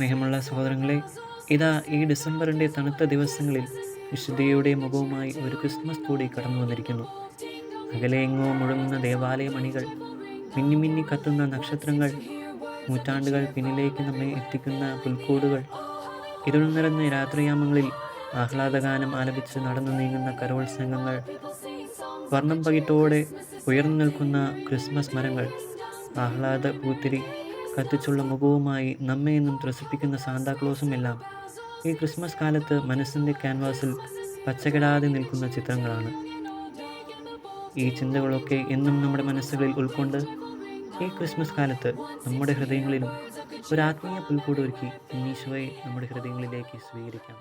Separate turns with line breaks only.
സ്നേഹമുള്ള സഹോദരങ്ങളെ, ഇതാ ഈ ഡിസംബറിൻ്റെ തണുത്ത ദിവസങ്ങളിൽ വിശുദ്ധിയുടെ മുഖവുമായി ഒരു ക്രിസ്മസ് കൂടി കടന്നു വന്നിരിക്കുന്നു. അകലെയെങ്ങോ മുഴങ്ങുന്ന ദേവാലയ മണികൾ, മിന്നി മിന്നി കത്തുന്ന നക്ഷത്രങ്ങൾ, നൂറ്റാണ്ടുകൾ പിന്നിലേക്ക് നമ്മെ എത്തിക്കുന്ന പുൽക്കൂടുകൾ, ഇരുൾ നിറഞ്ഞ രാത്രിയാമങ്ങളിൽ ആഹ്ലാദഗാനം ആലപിച്ച് നടന്നു നീങ്ങുന്ന കരോൾ സംഘങ്ങൾ, വർണ്ണം പകിട്ടോടെ ഉയർന്നു നിൽക്കുന്ന ക്രിസ്മസ് മരങ്ങൾ, ആഹ്ലാദ പൂത്തിരി കത്തിച്ചുള്ള മുഖവുമായി നമ്മെ എന്നും ത്രസിപ്പിക്കുന്ന സാന്താക്ലോസും എല്ലാം ഈ ക്രിസ്മസ് കാലത്ത് മനസ്സിൻ്റെ ക്യാൻവാസിൽ പച്ചകിടാതെ നിൽക്കുന്ന ചിത്രങ്ങളാണ്. ഈ ചിന്തകളൊക്കെ എന്നും നമ്മുടെ മനസ്സുകളിൽ ഉൾക്കൊണ്ട് ഈ ക്രിസ്മസ് കാലത്ത് നമ്മുടെ ഹൃദയങ്ങളിലും ഒരു ആത്മീയ പുൽക്കൂട് ഒരുക്കി ഈശോയെ നമ്മുടെ ഹൃദയങ്ങളിലേക്ക് സ്വീകരിക്കാം.